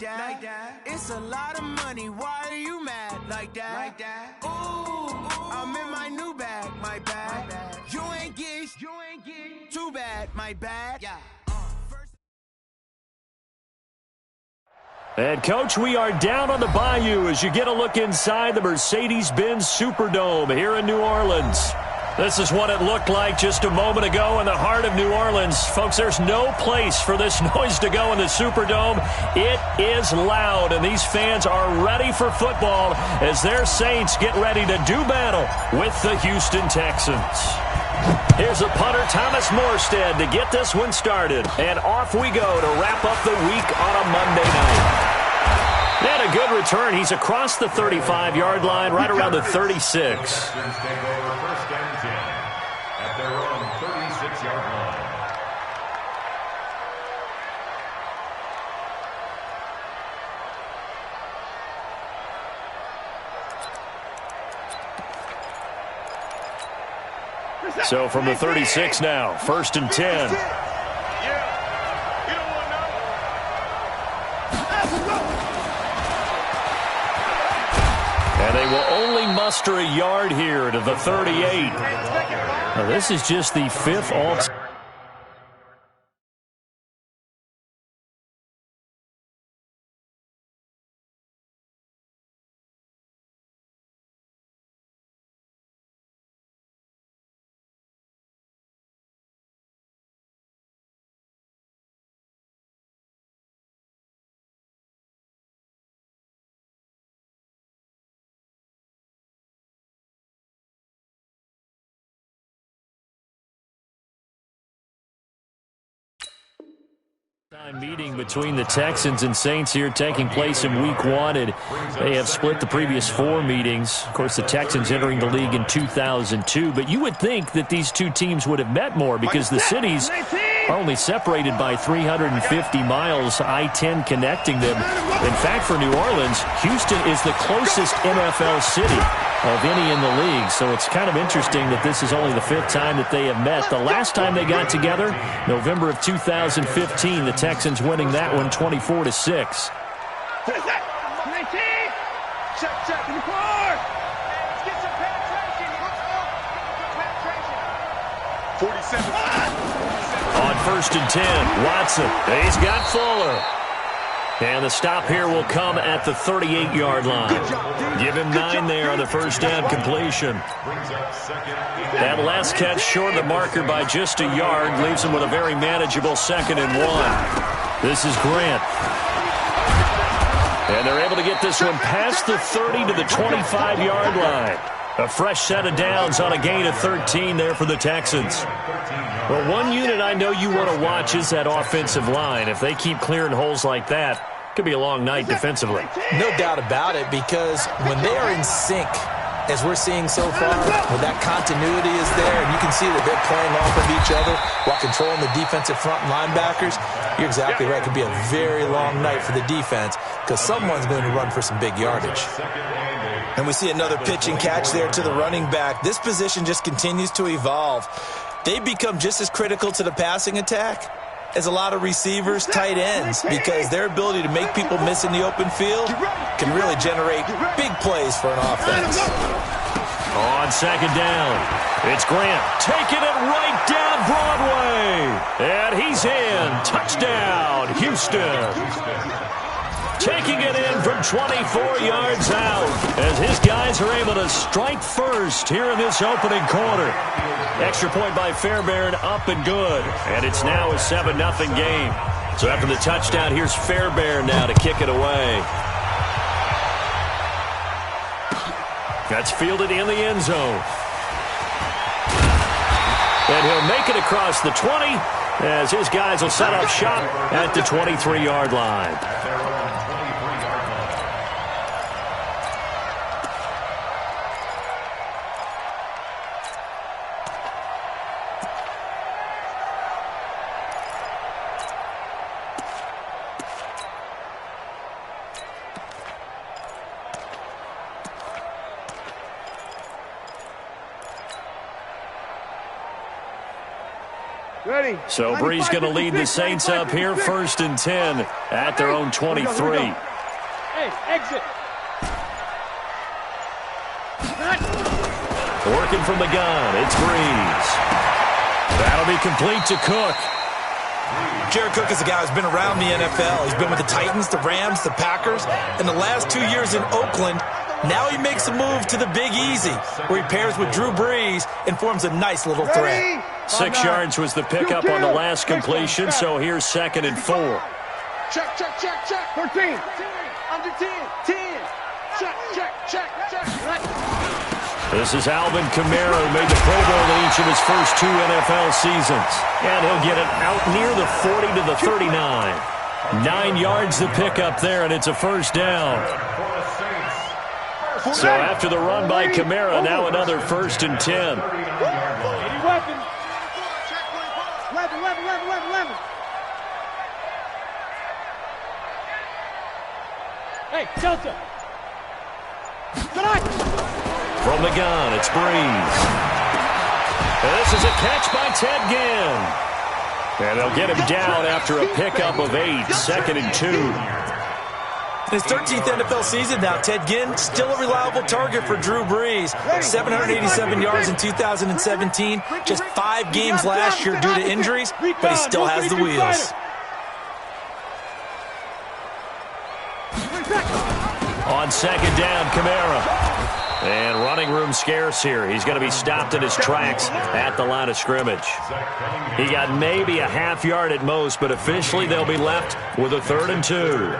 that. It's a lot of money. Why are you mad like that? Ooh, I'm in my new bag, my bad. You ain't get too bad, my bad. Yeah. And, Coach, we are down on the Bayou as you get a look inside the Mercedes-Benz Superdome here in New Orleans. This is what it looked like just a moment ago in the heart of New Orleans. Folks, there's no place for this noise to go in the Superdome. It is loud, and these fans are ready for football as their Saints get ready to do battle with the Houston Texans. Here's a punter, Thomas Morstead, to get this one started. And off we go to wrap up the week on a Monday night. And a good return. He's across the 35-yard line, right around the 36. At their own 36-yard line. So from the 36 now, 1st and 10. And they will only muster a yard here to the 38. Now, this is just the 5th all. Meeting between the Texans and Saints here taking place in Week 1, and they have split the previous 4 meetings. Of course, the Texans entering the league in 2002, but you would think that these two teams would have met more because the cities are only separated by 350 miles, I-10 connecting them. In fact, for New Orleans, Houston is the closest NFL city of any in the league, so it's kind of interesting that this is only the 5th time that they have met. The last time they got together, November of 2015, the Texans winning that one 24-6. On 1st and 10, Watson, he's got Fuller. And the stop here will come at the 38-yard line. Give him 9 there on the first down completion. That last catch short of the marker by just a yard leaves him with a very manageable 2nd and 1. This is Grant. And they're able to get this one past the 30 to the 25-yard line. A fresh set of downs on a gain of 13 there for the Texans. Well, one unit I know you want to watch is that offensive line. If they keep clearing holes like that, it could be a long night defensively. No doubt about it, because when they are in sync, as we're seeing so far, when that continuity is there, and you can see that they're playing off of each other while controlling the defensive front linebackers, you're exactly right. It could be a very long night for the defense because someone's going to run for some big yardage. And we see another pitch and catch there to the running back. This position just continues to evolve. They become just as critical to the passing attack as a lot of receivers, tight ends, because their ability to make people miss in the open field can really generate big plays for an offense. On 2nd down, it's Grant taking it right down Broadway. And he's in. Touchdown, Houston. Taking it in from 24 yards out as his guys are able to strike first here in this opening quarter. Extra point by Fairbairn, up and good. And it's now a 7-0 game. So after the touchdown, here's Fairbairn now to kick it away. That's fielded in the end zone. And he'll make it across the 20 as his guys will set up shop at the 23-yard line. So Bree's going to lead the Saints up here, 1st and 10 at their own 23. Hey, exit. Working from the gun, it's Breeze. That'll be complete to Cook. Jared Cook is a guy who's been around the NFL. He's been with the Titans, the Rams, the Packers. In the last 2 years in Oakland, now he makes a move to the Big Easy, where he pairs with Drew Brees and forms a nice little threat. 6 yards was the pickup on the last completion, so here's 2nd and 4. Check, check, check, check. 13. Under 10. 10. Check, check, check, check. This is Alvin Kamara, who made the Pro Bowl in each of his first 2 NFL seasons. And he'll get it out near the 40 to the 39. 9 yards the pickup there, and it's a 1st down. So after the run by Kamara, now another 1st and 10. 80 weapons. 11. Hey, Delta. Tonight. From the gun, it's Breeze. And this is a catch by Ted Ginn. And they'll get him down after a pickup of 8, 2nd and 2. In his 13th NFL season now, Ted Ginn still a reliable target for Drew Brees. 787 yards in 2017, just 5 games last year due to injuries, but he still has the wheels. On 2nd down, Kamara. And running room scarce here. He's going to be stopped in his tracks at the line of scrimmage. He got maybe a half yard at most, but officially they'll be left with a 3rd and 2.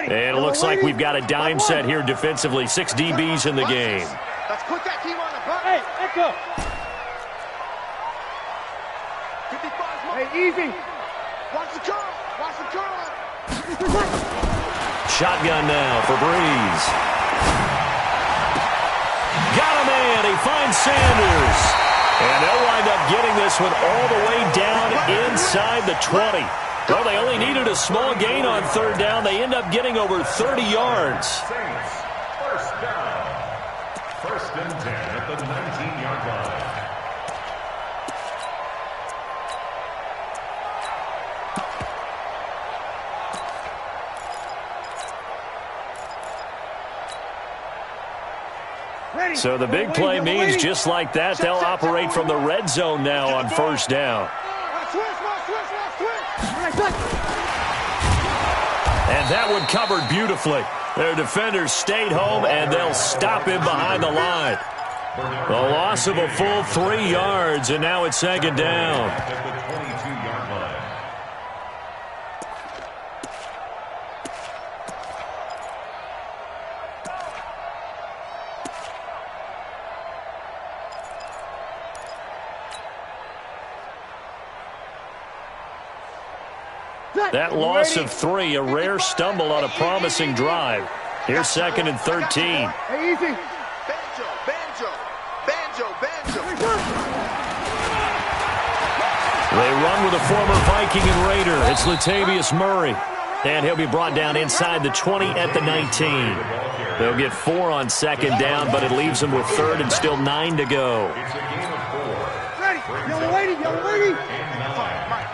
And it looks like we've got a dime set here defensively. 6 DBs in the game. Let's put that team on the block. Hey, echo. 55. Hey, easy. Watch the curl. Watch the curl. Shotgun now for Breeze. Got a man. He finds Sanders. And they'll wind up getting this one all the way down inside the 20. Well, they only needed a small gain on 3rd down. They end up getting over 30 yards. Saints, 1st down. 1st and 10 at the 19-yard line. So the big play means just like that, they'll operate from the red zone now on 1st down. And that one covered beautifully. Their defenders stayed home, and they'll stop him behind the line. The loss of a full 3 yards, and now it's 2nd down. At the 22-yard line. That loss of 3, a rare stumble on a promising drive. Here's 2nd and 13. Hey, easy. Banjo. They run with a former Viking and Raider. It's Latavius Murray. And he'll be brought down inside the 20 at the 19. They'll get 4 on 2nd down, but it leaves them with 3rd and still 9 to go. It's a game of 4. Ready. Yellow lady. And 9.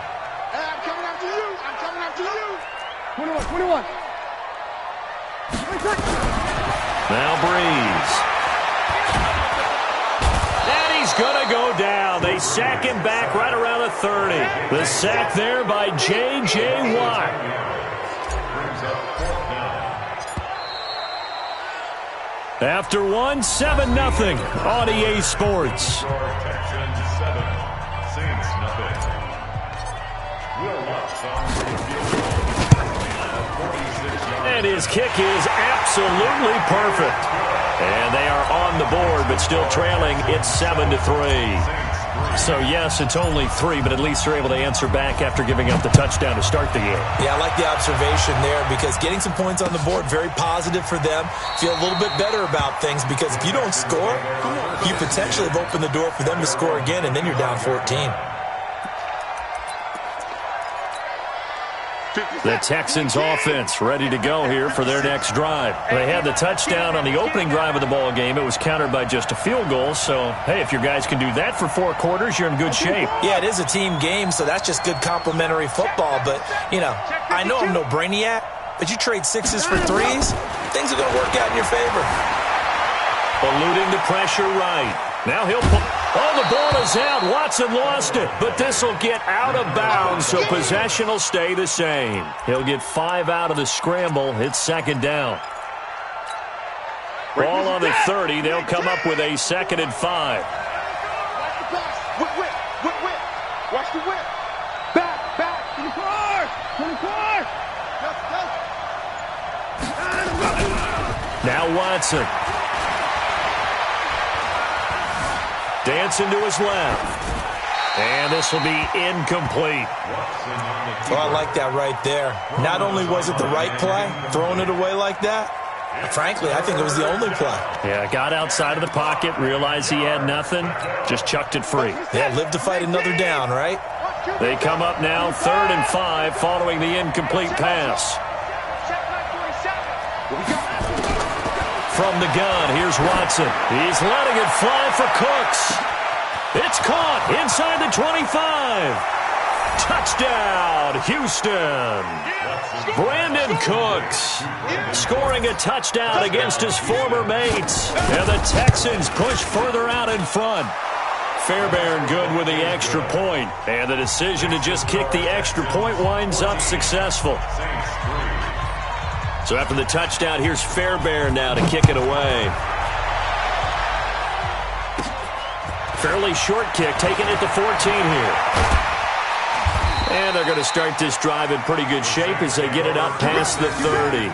I'm coming after you. 21. Now Breeze. And he's going to go down. They sack him back right around the 30. The sack there by J.J. Watt. Brings up 4th down. After 7-0 on EA Sports. Texans 7, Saints nothing. Will Lutz on the field goal. And his kick is absolutely perfect. And they are on the board, but still trailing. It's 7-3. So, yes, it's only 3, but at least they're able to answer back after giving up the touchdown to start the game. Yeah, I like the observation there because getting some points on the board, very positive for them. Feel a little bit better about things because if you don't score, you potentially have opened the door for them to score again, and then you're down 14. The Texans offense ready to go here for their next drive. They had the touchdown on the opening drive of the ball game. It was countered by just a field goal. So, hey, if your guys can do that for 4 quarters, you're in good shape. Yeah, it is a team game, so that's just good complimentary football. But, you know, I know I'm no brainiac, but you trade 6s for 3s, things are going to work out in your favor. Eluding the pressure right. Now he'll pull. Oh, the ball is out. Watson lost it, but this will get out of bounds, so possession will stay the same. He'll get 5 out of the scramble. It's second down. Ball on the 30. They'll come up with a 2nd and 5. Watch the whip. Back. To the car. Now Watson. Dancing to his left. And this will be incomplete. Well, I like that right there. Not only was it the right play, throwing it away like that, frankly, I think it was the only play. Yeah, got outside of the pocket, realized he had nothing, just chucked it free. Yeah, live to fight another down, right? They come up now 3rd and 5 following the incomplete pass. From the gun, here's Watson. He's letting it fly for Cooks. It's caught inside the 25. Touchdown, Houston. Brandon Cooks scoring a touchdown against his former mates. And the Texans push further out in front. Fairbairn good with the extra point. And the decision to just kick the extra point winds up successful. So after the touchdown, here's Fairbairn now to kick it away. Fairly short kick, taking it to 14 here. And they're going to start this drive in pretty good shape as they get it up past the 30.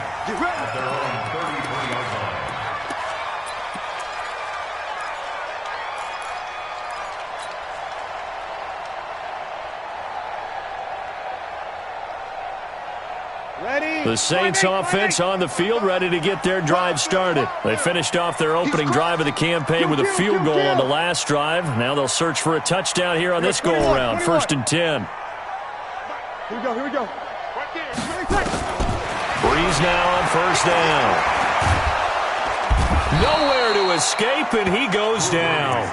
The Saints offense on the field, ready to get their drive started. They finished off their opening drive of the campaign with a field goal on the last drive. Now they'll search for a touchdown here on this go-around. 1st and 10. Here we go. Breeze now on 1st down. Nowhere to escape, and he goes down.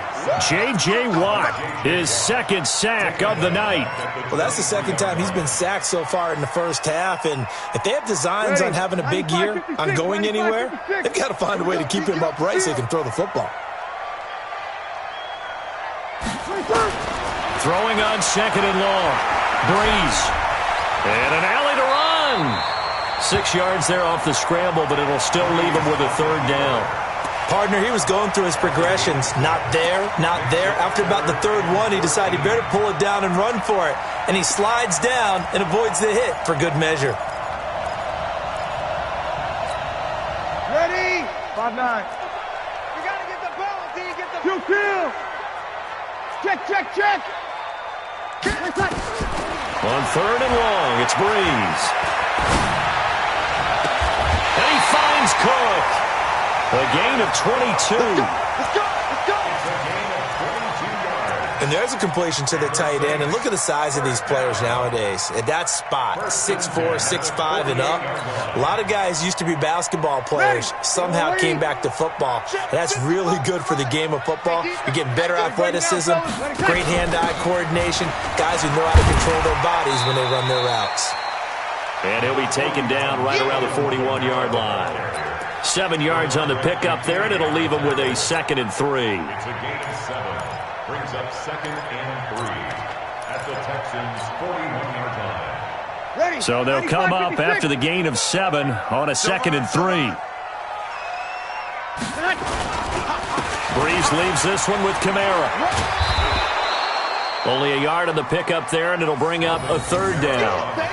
J.J. Watt, his 2nd sack of the night. Well, that's the 2nd time he's been sacked so far in the first half, and if they have designs on having a big year, on going anywhere, they've got to find a way to keep him upright so he can throw the football. Throwing on 2nd and long. Breeze. And an alley to run. 6 yards there off the scramble, but it'll still leave him with a 3rd down. Partner, he was going through his progressions. Not there. After about the 3rd one, he decided he better pull it down and run for it. And he slides down and avoids the hit for good measure. Ready? 5-9. You got to get the ball until you get the... Kill. Check. On 3rd and long, it's Breeze. And he finds Cook. A gain of 22. Let's go. And there's a completion to the tight end. And look at the size of these players nowadays. At that spot, 6'4", 6'5", and up. A lot of guys used to be basketball players. Somehow came back to football. And that's really good for the game of football. You're getting better athleticism, great hand-eye coordination, guys who know how to control their bodies when they run their routes. And he'll be taken down right around the 41-yard line. 7 yards on the pickup there, and it'll leave him with a 2nd and 3. It's a gain of 7. Brings up 2nd and 3 at the Texans' 41-yard line. Ready? So they'll come up after the gain of 7 on a 2nd and 3. Breeze leaves this one with Kamara. Only a yard on the pickup there, and it'll bring up a 3rd down.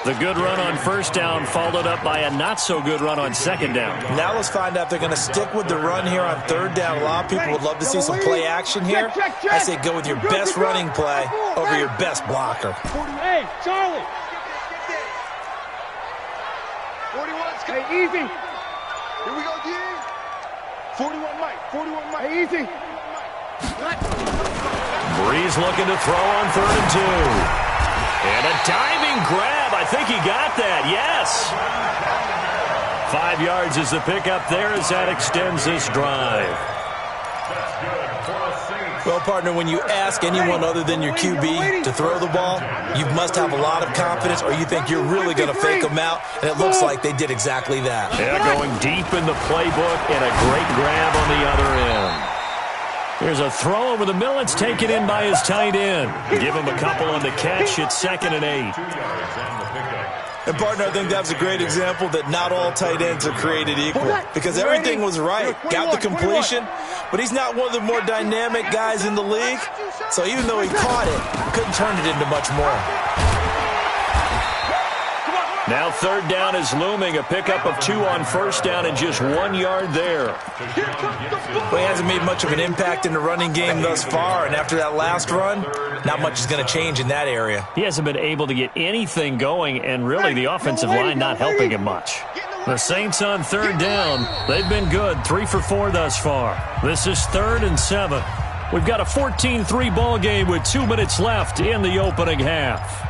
The good run on 1st down followed up by a not-so-good run on 2nd down. Now let's find out if they're going to stick with the run here on 3rd down. A lot of people would love to see some play action here. I say go with your best running play over your best blocker. Hey, Charlie. 41's coming. Hey, easy. Here we go, D. 41 Mike. Hey, easy. Breeze looking to throw on 3rd and 2. And a diving grab. I think he got that. Yes. 5 yards is the pickup there as that extends this drive. Well, partner, when you ask anyone other than your QB to throw the ball, you must have a lot of confidence or you think you're really going to fake them out, and it looks like they did exactly that. Yeah, going deep in the playbook and a great grab on the other end. Here's a throw over the middle. It's taken in by his tight end. Give him a couple on the catch. It's 2nd and 8. And, partner, I think that's a great example that not all tight ends are created equal because everything was right. Got the completion, but he's not one of the more dynamic guys in the league. So even though he caught it, couldn't turn it into much more. Now 3rd down is looming. A pickup of 2 on 1st down and just 1 yard there. Well, he hasn't made much of an impact in the running game thus far, and after that last run, not much is going to change in that area. He hasn't been able to get anything going, and really the offensive line not helping him much. The Saints on 3rd down. They've been good, 3 for 4 thus far. This is 3rd and 7. We've got a 14-3 ball game with 2 minutes left in the opening half.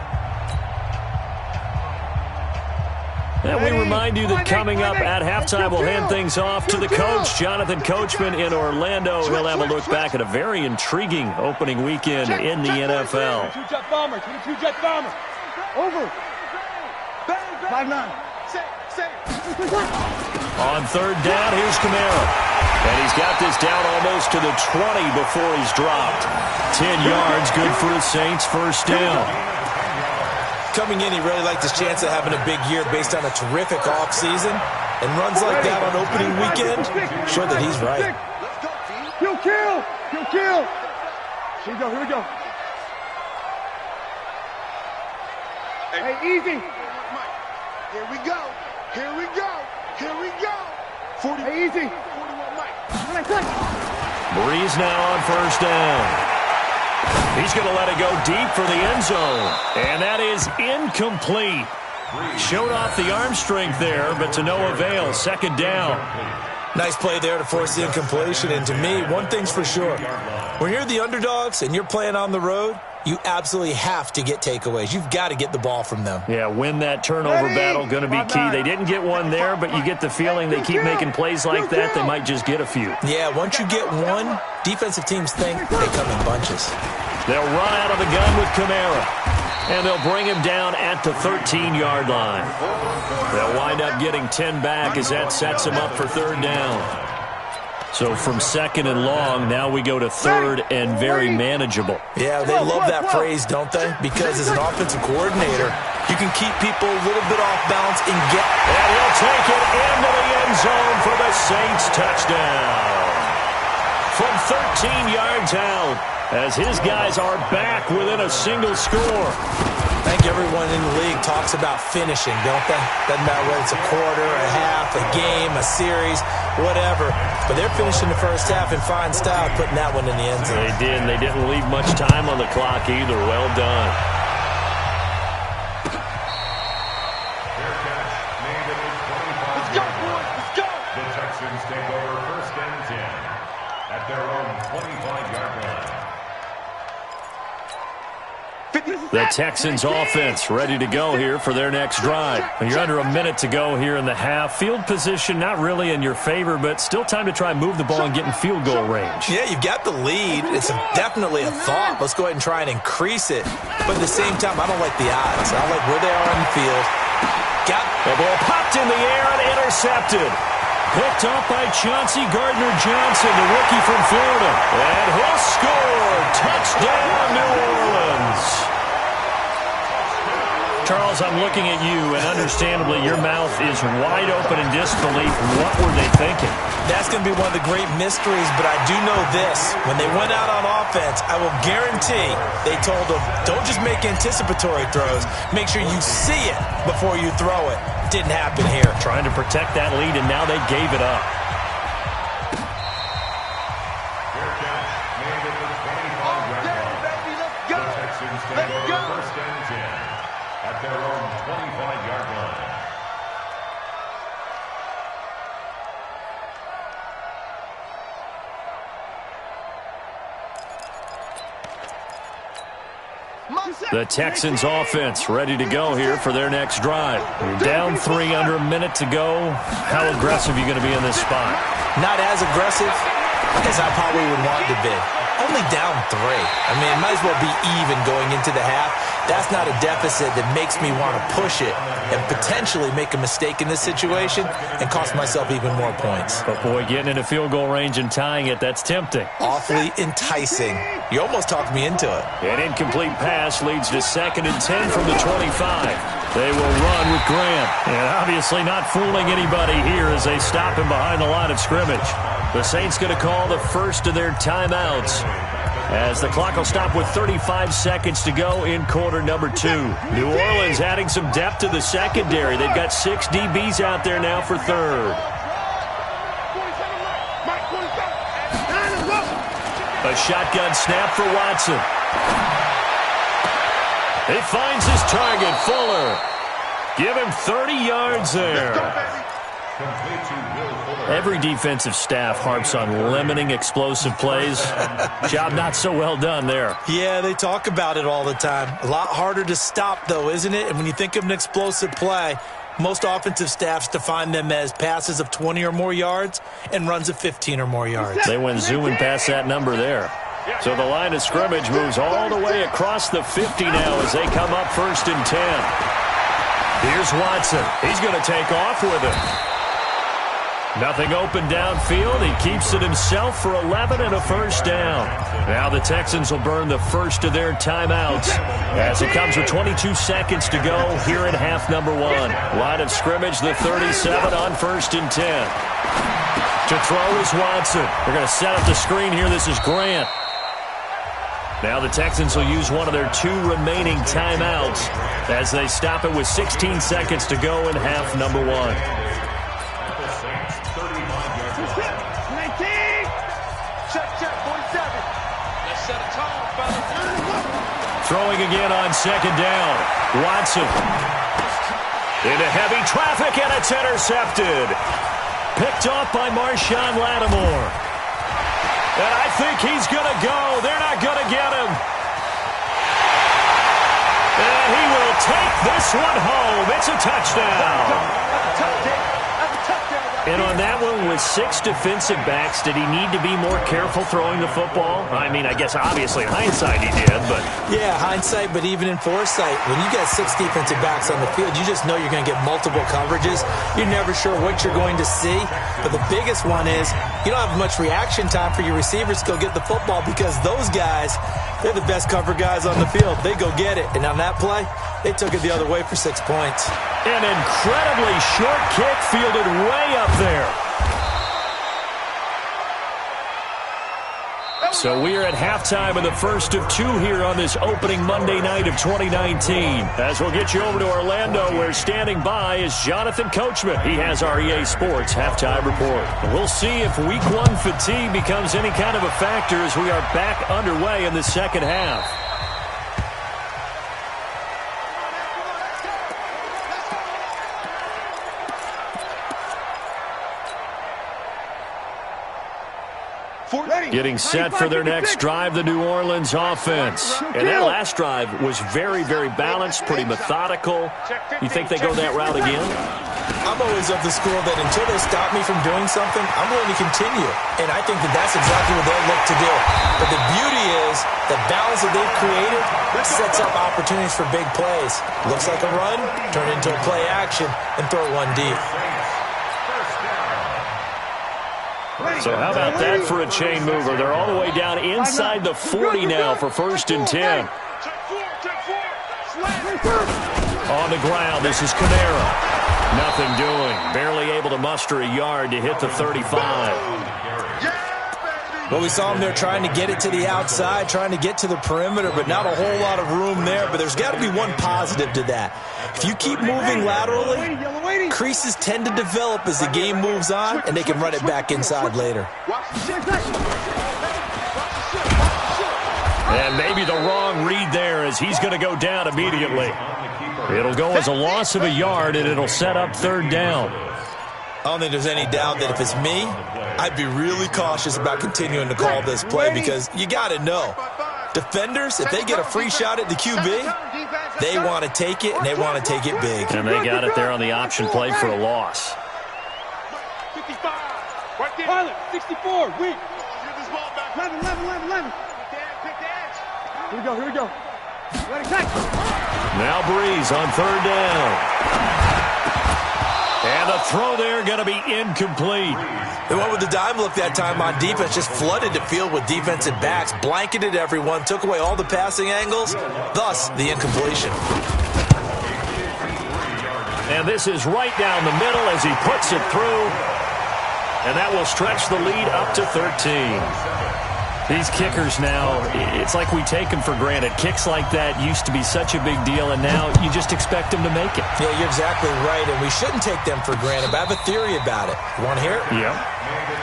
And we remind you that coming up at halftime, we'll hand things off to the coach, Jonathan Coachman in Orlando. He'll have a look back at a very intriguing opening weekend in the NFL. 22-jet bomber, 22-jet bomber. Over. 5-9. On 3rd down, here's Kamara. And he's got this down almost to the 20 before he's dropped. 10 yards, good for the Saints, 1st down. Coming in, he really liked his chance of having a big year based on a terrific offseason. And runs like that on opening weekend show that he's right. He'll kill! He'll kill! Here we go, here we go. Hey, easy! Here we go! Here we go! Here we go! 40. Hey, easy! 41 Mike. Breeze now on 1st down. He's going to let it go deep for the end zone. And that is incomplete. Showed off the arm strength there, but to no avail. 2nd down. Nice play there to force the incompletion. And to me, one thing's for sure. When you're the underdogs and you're playing on the road, you absolutely have to get takeaways. You've got to get the ball from them. Yeah, win that turnover battle, going to be key. They didn't get one there, but you get the feeling they keep making plays like that, they might just get a few. Yeah, once you get one, defensive teams think they come in bunches. They'll run out of the gun with Kamara, and they'll bring him down at the 13-yard line. They'll wind up getting 10 back as that sets him up for 3rd down. So from 2nd and long, now we go to 3rd and very manageable. Yeah, they love that phrase, don't they? Because as an offensive coordinator, you can keep people a little bit off balance and get... And he'll take it into the end zone for the Saints touchdown. From 13 yards out, as his guys are back within a single score. I think everyone in the league talks about finishing, don't they? Doesn't matter whether it's a quarter, a half, a game, a series, whatever. But they're finishing the first half in fine style, putting that one in the end zone. They did, and they didn't leave much time on the clock either. Well done. Let's go, boys, let's go! The Texans take over 1st and 10 at their own 25-yard line. The Texans offense ready to go here for their next drive. You're under a minute to go here in the half. Field position not really in your favor, but still time to try and move the ball and get in field goal range. Yeah, you've got the lead. It's definitely a thought. Let's go ahead and try and increase it. But at the same time, I don't like the odds. I like where they are on the field. Got the ball popped in the air and intercepted. Picked up by Chauncey Gardner-Johnson, the rookie from Florida. And he'll score. Touchdown, New Orleans. Charles, I'm looking at you, and understandably, your mouth is wide open in disbelief. What were they thinking? That's going to be one of the great mysteries, but I do know this. When they went out on offense, I will guarantee they told them, don't just make anticipatory throws. Make sure you see it before you throw it. Didn't happen here. Trying to protect that lead, and now they gave it up. Let's go! First and 10 at their own 25-yard line. The Texans offense ready to go here for their next drive. You're down 3 under a minute to go. How aggressive are you going to be in this spot? Not as aggressive as I probably would want to be. Only down 3. I mean, it might as well be even going into the half. That's not a deficit that makes me want to push it and potentially make a mistake in this situation and cost myself even more points. But, boy, getting into field goal range and tying it, that's tempting. Awfully enticing. You almost talked me into it. An incomplete pass leads to 2nd and 10 from the 25. They will run with Grant. And obviously not fooling anybody here as they stop him behind the line of scrimmage. The Saints going to call the first of their timeouts as the clock will stop with 35 seconds to go in quarter number 2. New Orleans adding some depth to the secondary. They've got 6 DBs out there now for third. A shotgun snap for Watson. He finds his target, Fuller. Give him 30 yards there. Every defensive staff harps on limiting explosive plays. Job not so well done there. Yeah, they talk about it all the time. A lot harder to stop, though, isn't it? And when you think of an explosive play, most offensive staffs define them as passes of 20 or more yards and runs of 15 or more yards. They went zooming past that number there. So the line of scrimmage moves all the way across the 50 now as they come up 1st and 10. Here's Watson. He's going to take off with it. Nothing open downfield. He keeps it himself for 11 and a first down. Now the Texans will burn the first of their timeouts as it comes with 22 seconds to go here in half number 1. Line of scrimmage, the 37 on 1st and 10. To throw is Watson. They're going to set up the screen here. This is Grant. Now the Texans will use one of their 2 remaining timeouts as they stop it with 16 seconds to go in half number 1. Throwing again on 2nd down. Watson. Into heavy traffic, and it's intercepted. Picked off by Marshawn Lattimore. And I think he's going to go. They're not going to get him. And he will take this one home. It's a touchdown. And on that one, with 6 defensive backs, did he need to be more careful throwing the football? I mean, I guess obviously in hindsight he did, but... Yeah, hindsight, but even in foresight, when you got 6 defensive backs on the field, you just know you're going to get multiple coverages. You're never sure what you're going to see. But the biggest one is you don't have much reaction time for your receivers to go get the football because those guys, they're the best cover guys on the field. They go get it. And on that play, they took it the other way for 6 points. An incredibly short kick fielded way up there. So we are at halftime of the first of 2 here on this opening Monday night of 2019. As we'll get you over to Orlando, where standing by is Jonathan Coachman. He has our EA Sports halftime report. And we'll see if week 1 fatigue becomes any kind of a factor as we are back underway in the second half. Getting set for their next drive, the New Orleans offense. And that last drive was very, very balanced, pretty methodical. You think they go that route again? I'm always of the school that until they stop me from doing something, I'm willing to continue. And I think that that's exactly what they'll look to do. But the beauty is the balance that they've created sets up opportunities for big plays. Looks like a run, turn it into a play action, and throw one deep. So how about that for a chain mover? They're all the way down inside the 40 now for 1st and 10. On the ground, this is Kamara. Nothing doing. Barely able to muster a yard to hit the 35. Well, we saw him there trying to get it to the outside, trying to get to the perimeter, but not a whole lot of room there. But there's got to be one positive to that. If you keep moving laterally, creases tend to develop as the game moves on, and they can run it back inside later. And maybe the wrong read there as he's going to go down immediately. It'll go as a loss of a yard, and it'll set up 3rd down. I don't think there's any doubt that if it's me, I'd be really cautious about continuing to call this play because you got to know. Defenders, if they get a free shot at the QB, they want to take it, and they want to take it big. And they got it there on the option play for a loss. 55. Right there. Pilot, 64. Weak. Give this ball back. 11. Here we go. Ready, catch. Now Breeze on third down. And the throw there going to be incomplete. They went with the dime look that time on defense, just flooded the field with defensive backs, blanketed everyone, took away all the passing angles, thus the incompletion. And this is right down the middle as he puts it through. And that will stretch the lead up to 13. These kickers now, it's like we take them for granted. Kicks like that used to be such a big deal, and now you just expect them to make it. Yeah, you're exactly right, and we shouldn't take them for granted, but I have a theory about it. You want to hear it? Yeah.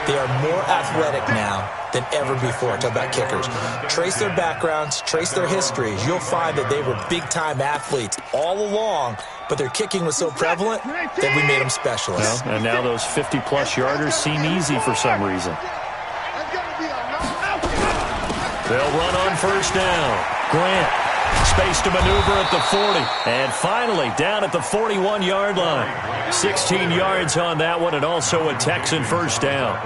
They are more athletic now than ever before. Talk about kickers. Trace their backgrounds, trace their histories. You'll find that they were big-time athletes all along, but their kicking was so prevalent that we made them specialists. Well, and now those 50-plus yarders seem easy for some reason. They'll run on first down. Grant, space to maneuver at the 40. And finally, down at the 41-yard line. 16 yards on that one, and also a Texan first down.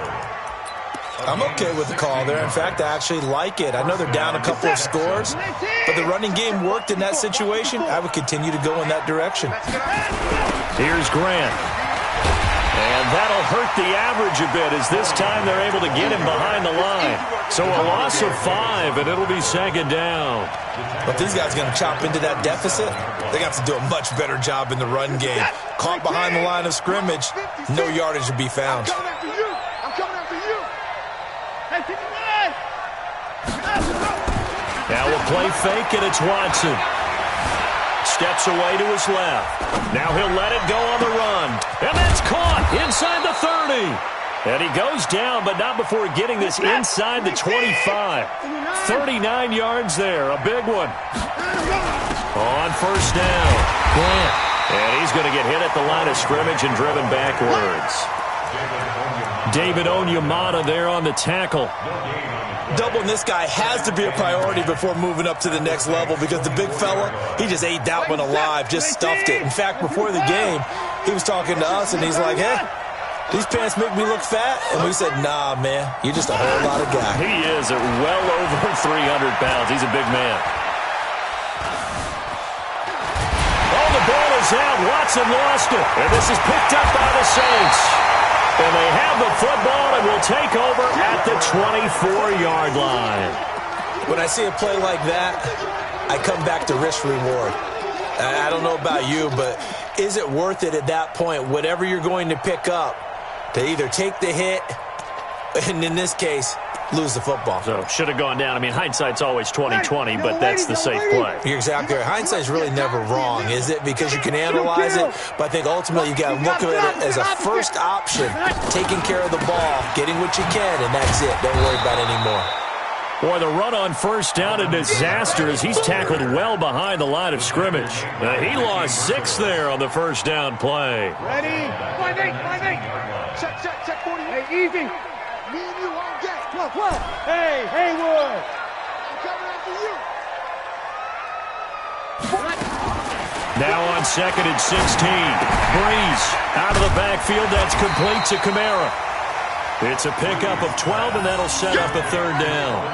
I'm okay with the call there. In fact, I actually like it. I know they're down a couple of scores, but the running game worked in that situation. I would continue to go in that direction. Here's Grant. And that'll hurt the average a bit as this time they're able to get him behind the line. So a loss of 5, and it'll be second down. But these guys are going to chop into that deficit. They're going to have to do a much better job in the run game. Caught behind the line of scrimmage, no yardage to be found. I'm coming after you. Hey, keep it in. Now a play fake, and it's Watson. Steps away to his left. Now he'll let it go on the run. And that's caught inside the 30. And he goes down, but not before getting this inside the 25. 39 yards there, a big one. On first down, Grant. And he's going to get hit at the line of scrimmage and driven backwards. David Onyemata there on the tackle. Doubling this guy has to be a priority before moving up to the next level because the big fella, he just ate that one alive, just stuffed it. In fact, before the game, he was talking to us, and he's like, hey, these pants make me look fat? And we said, nah, man, you're just a whole lot of guy. He is at well over 300 pounds. He's a big man. Oh, the ball is out. Watson lost it. And this is picked up by the Saints. And they have the football and will take over at the 24-yard line. When I see a play like that, I come back to risk-reward. I don't know about you, but is it worth it at that point, whatever you're going to pick up, to either take the hit, and in this case, lose the football? So, should have gone down. I mean, hindsight's always 20/20, but that's the safe play. You're exactly right. Hindsight's really never wrong, is it? Because you can analyze it, but I think ultimately you got to look at it as a first option, taking care of the ball, getting what you can, and that's it. Don't worry about it anymore. Boy, the run on first down, a disaster as he's tackled well behind the line of scrimmage. He lost 6 there on the first down play. Ready? 5-8. Check 40. Hey, easy. Me and you all day. 12. Hey, Haywood. I'm coming after you. Now on second and 16. Breeze out of the backfield. That's complete to Kamara. It's a pickup of 12, and that'll set up a third down.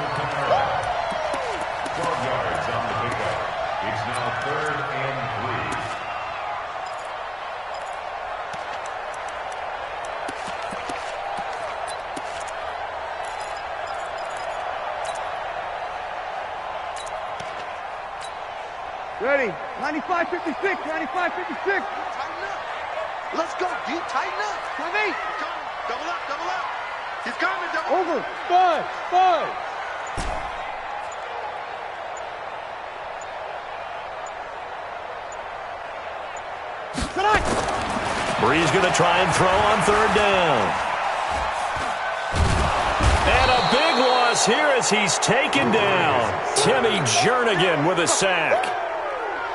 12 yards on the pickup. It's now 3rd and 3. Ready? 95-56. 95-56. Tighten up. Let's go, D. Tighten up. 5-8. Double up. He's coming, double. Over. 5. Breeze going to try and throw on third down. And a big loss here as he's taken down. Timmy Jernigan with a sack.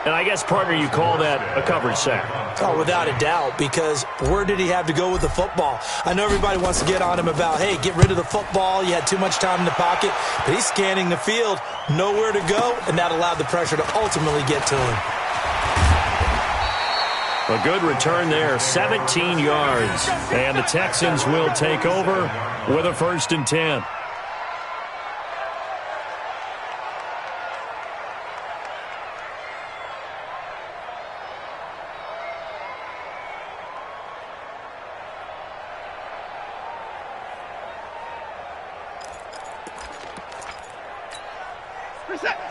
And I guess, partner, you call that a coverage sack. Oh, without a doubt, because where did he have to go with the football? I know everybody wants to get on him about, hey, get rid of the football. You had too much time in the pocket. But he's scanning the field, nowhere to go, and that allowed the pressure to ultimately get to him. A good return there, 17 yards. And the Texans will take over with a 1st and 10.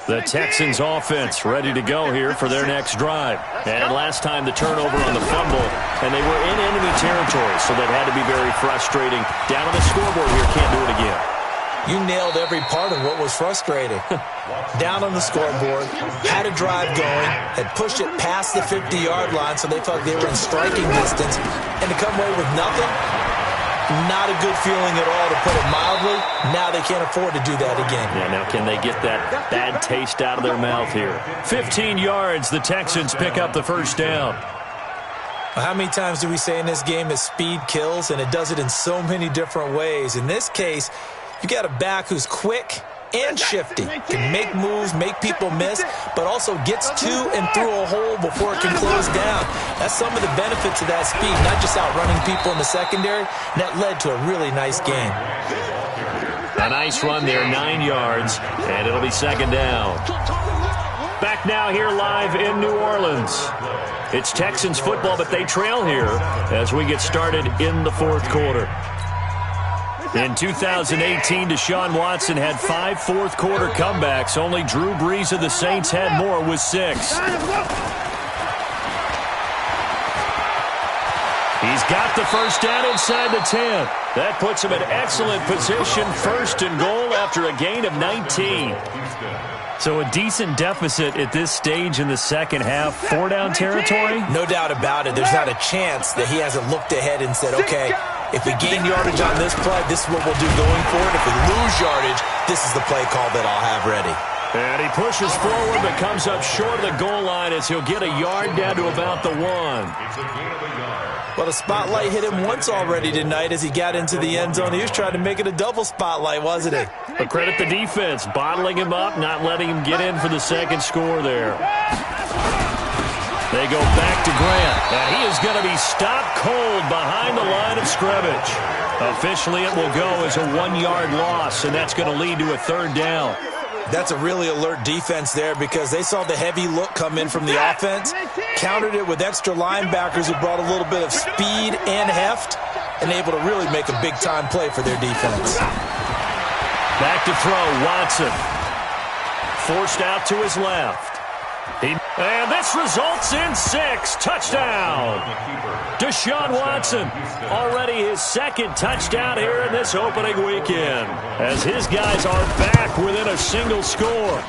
The Texans offense ready to go here for their next drive. And last time the turnover on the fumble, and they were in enemy territory, so that had to be very frustrating. Down on the scoreboard here, can't do it again. You nailed every part of what was frustrating. Down on the scoreboard, had a drive going, had pushed it past the 50-yard line so they felt they were in striking distance, and to come away with nothing, not a good feeling at all, to put it mildly. Now they can't afford to do that again. Yeah, now can they get that bad taste out of their mouth here? 15 yards, the Texans pick up the 1st down. Well, how many times do we say in this game that speed kills, and it does it in so many different ways? In this case, you got a back who's quick and shifty, can make moves, make people miss, but also gets to and through a hole before it can close down. That's some of the benefits of that speed, not just outrunning people in the secondary, and that led to a really nice game. A nice run there, 9 yards, and it'll be 2nd down. Back now here live in New Orleans. It's Texans football, but they trail here as we get started in the 4th quarter. In 2018, Deshaun Watson had 5 fourth-quarter comebacks. Only Drew Brees of the Saints had more with 6. He's got the 1st down inside the 10. That puts him in excellent position, 1st and goal after a gain of 19. So a decent deficit at this stage in the second half. 4-down territory? No doubt about it. There's not a chance that he hasn't looked ahead and said, okay, if we gain yardage on this play, this is what we'll do going forward. If we lose yardage, this is the play call that I'll have ready. And he pushes forward but comes up short of the goal line as he'll get a yard down to about the 1. Well, the spotlight hit him once already tonight as he got into the end zone. He was trying to make it a double spotlight, wasn't he? But credit the defense, bottling him up, not letting him get in for the 2nd score there. They go back to Grant, and he is going to be stopped cold behind the line of scrimmage. Officially, it will go as a 1-yard loss, and that's going to lead to a 3rd down. That's a really alert defense there because they saw the heavy look come in from the offense, countered it with extra linebackers who brought a little bit of speed and heft, and able to really make a big-time play for their defense. Back to throw, Watson. Forced out to his left. And this results in 6. Touchdown. Deshaun Watson, already his 2nd touchdown here in this opening weekend, as his guys are back within a single score.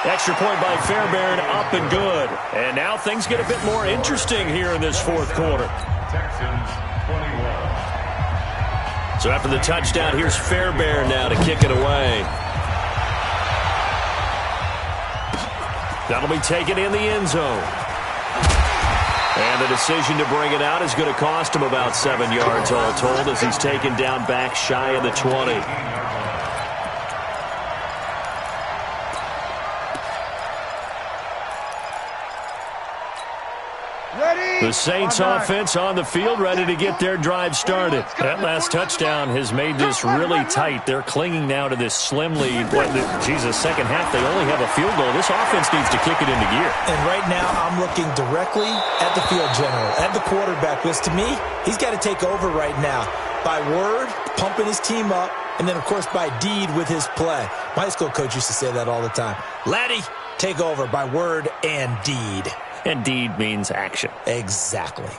Extra point by Fairbairn, up and good. And now things get a bit more interesting here in this 4th quarter. Texans 21. So after the touchdown, here's Fairbairn now to kick it away. That'll be taken in the end zone. And the decision to bring it out is going to cost him about 7 yards all told as he's taken down back shy of the 20. The Saints offense on the field ready to get their drive started. That last touchdown has made this really tight. They're clinging now to this slim lead. Second half, they only have a field goal. This offense needs to kick it into gear. And right now, I'm looking directly at the field general, at the quarterback, because to me, he's got to take over right now. By word, pumping his team up, and then, of course, by deed with his play. My high school coach used to say that all the time. Laddie, take over by word and deed. And deed means action. Exactly.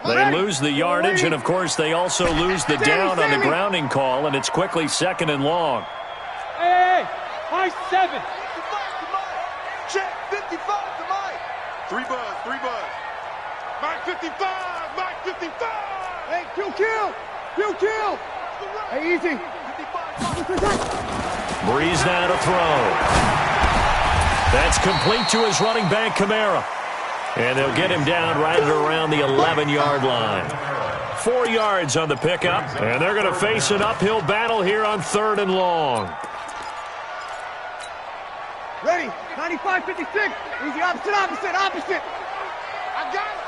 They lose the yardage, and, of course, they also lose the down on the grounding call, and it's quickly 2nd and long. Hey, high 7. Check, 55 to Mike. 3 buzz. Mike 55, Mike 55. Hey, kill. Hey, easy. Breeze now to throw. That's complete to his running back, Kamara. And they'll get him down right at around the 11-yard line. 4 yards on the pickup, and they're going to face an uphill battle here on 3rd and long. Ready, 95-56. Easy, opposite. I got it.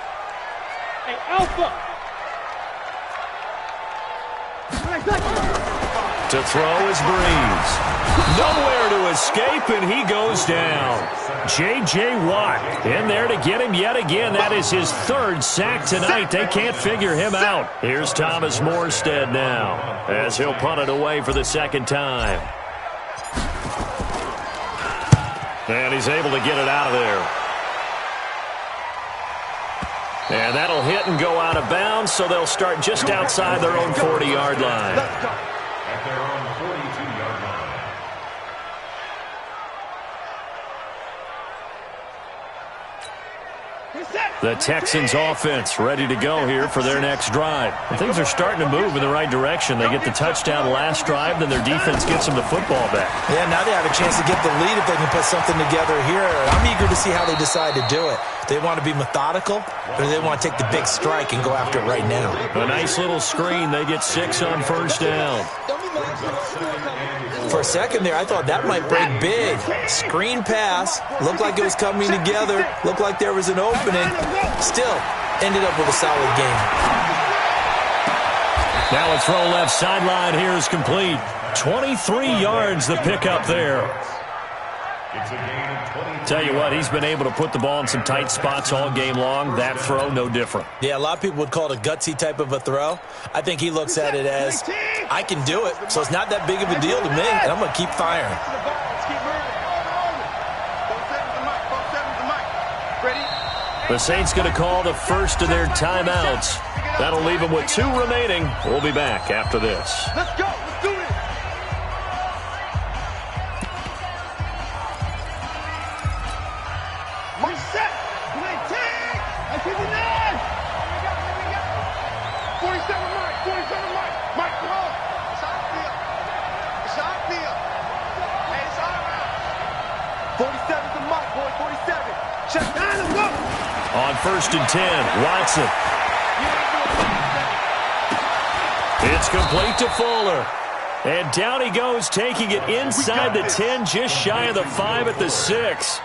Hey, Alpha. To throw is Breeze. Nowhere to escape, and he goes down. J.J. Watt in there to get him yet again. That is his 3rd sack tonight. They can't figure him out. Here's Thomas Morstead now as he'll punt it away for the 2nd time. And he's able to get it out of there. And that'll hit and go out of bounds, so they'll start just outside their own 40-yard line. At their own 42-yard line. The Texans offense ready to go here for their next drive. And things are starting to move in the right direction. They get the touchdown last drive, then their defense gets them the football back. Yeah, now they have a chance to get the lead if they can put something together here. I'm eager to see how they decide to do it. Do they want to be methodical, or do they want to take the big strike and go after it right now? A nice little screen. They get 6 on 1st down. For a second there, I thought that might break big. Screen pass. Looked like it was coming together. Looked like there was an opening. Still, ended up with a solid game. Now a throw left sideline here is complete. 23 yards the pickup there. It's a gain of 20. Tell you what, he's been able to put the ball in some tight spots all game long. That throw, no different. Yeah, a lot of people would call it a gutsy type of a throw. I think he looks at it as, I can do it, so it's not that big of a deal to me, and I'm going to keep firing. The Saints going to call the first of their timeouts. That'll leave them with 2 remaining. We'll be back after this. Let's go. Let's do it. We're set. I see the net. 47 Mike. Mike, come on. It's our field. Hey, it's all around. 47 to Mike, boy. 47. Check down and go. On 1st and 10, Watson. It's complete to Fuller. And down he goes, taking it inside the 10, just shy of the 5 at the 6.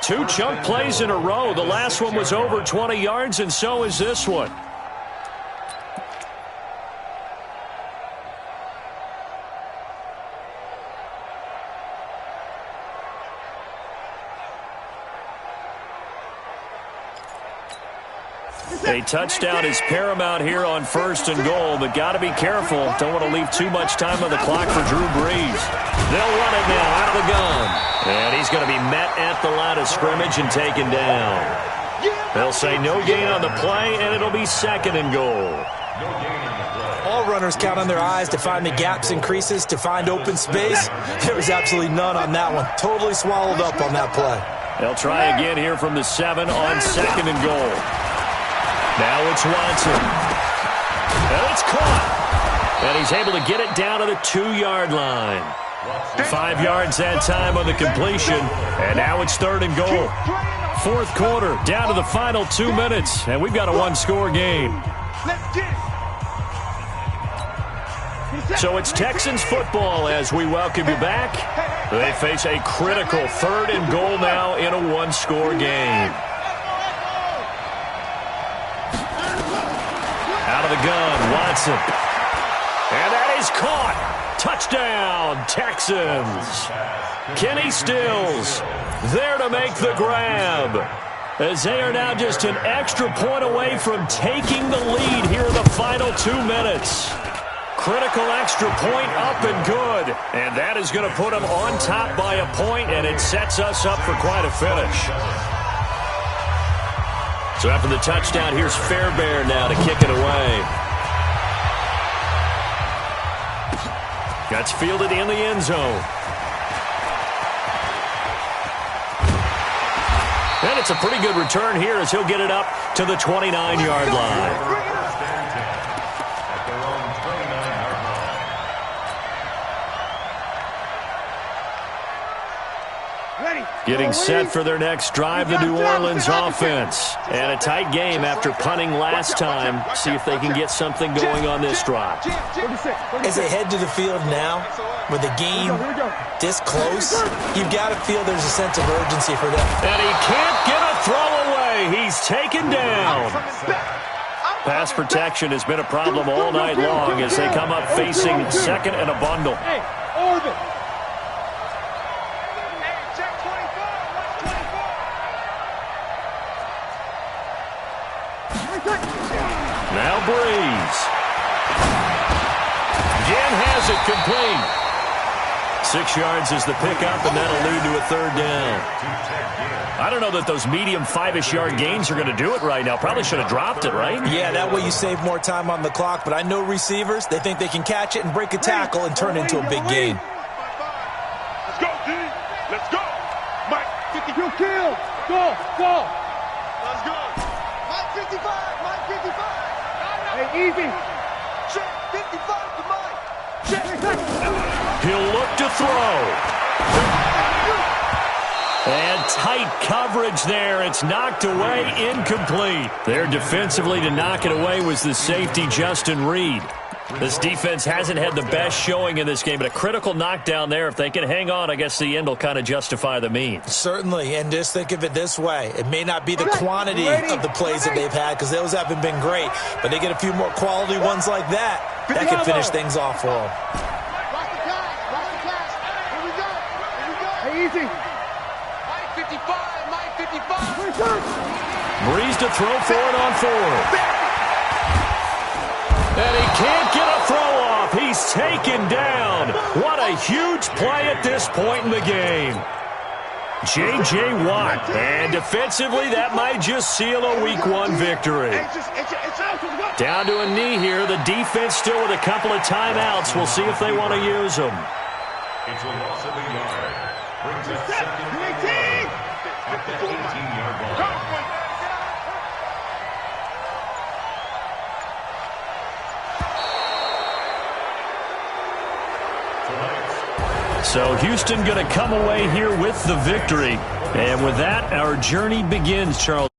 2 chunk plays in a row. The last one was over 20 yards, and so is this one. A touchdown is paramount here on 1st and goal, but got to be careful. Don't want to leave too much time on the clock for Drew Brees. They'll run it now out of the gun. And he's going to be met at the line of scrimmage and taken down. They'll say no gain on the play, and it'll be 2nd and goal. All runners count on their eyes to find the gaps and creases, to find open space. There was absolutely none on that one. Totally swallowed up on that play. They'll try again here from the 7 on 2nd and goal. Now it's Watson. And it's caught. And he's able to get it down to the 2-yard line. 5 yards that time on the completion. And now it's 3rd and goal. 4th quarter, down to the final 2 minutes. And we've got a 1-score game. So it's Texans football as we welcome you back. They face a critical 3rd and goal now in a 1-score game. Out of the gun, Watson. And that is caught. Touchdown, Texans. Kenny Stills there to make the grab, as they are now just an extra point away from taking the lead here in the final 2 minutes. Critical extra point up and good. And that is going to put them on top by a point, and it sets us up for quite a finish. So after the touchdown, here's Fairbairn now to kick it away. Gets fielded in the end zone. And it's a pretty good return here as he'll get it up to the 29-yard line. Getting set for their next drive, the New Orleans offense. And a tight game after punting last time. See if they can get something going on this drive. As they head to the field now, with the game this close, you've got to feel there's a sense of urgency for them. And he can't get a throw away. He's taken down. Pass protection has been a problem all night long as they come up facing second and a bundle. Now Breeze. Again has it complete. 6 yards is the pickup, and that'll lead to a third down. I don't know that those medium 5-ish yard gains are going to do it right now. Probably should have dropped it, right? Yeah, that way you save more time on the clock. But I know receivers, they think they can catch it and break a tackle and turn it into a big gain. Let's go, D. Let's go. Mike, 52 kill. Go. Let's go. Mike 55. Mike 55. Hey, easy. Check 55 to Mike. Check. He'll look to throw. And tight coverage there. It's knocked away, incomplete. There defensively to knock it away was the safety, Justin Reed. This defense hasn't had the best showing in this game, but a critical knockdown there. If they can hang on, I guess the end will kind of justify the means. Certainly, and just think of it this way. It may not be the quantity of the plays that they've had because those haven't been great, but they get a few more quality ones like that. That can finish things off for them. Hey, easy. Breeze to throw for it on 4th. And he can't get a throw off. He's taken down. What a huge play at this point in the game. J.J. Watt. And defensively, that might just seal a Week 1 victory. Down to a knee here. The defense still with a couple of timeouts. We'll see if they want to use them. It's a loss of a yard. Brings us second and 1 at the 18-yard line. So Houston going to come away here with the victory. And with that, our journey begins, Charles.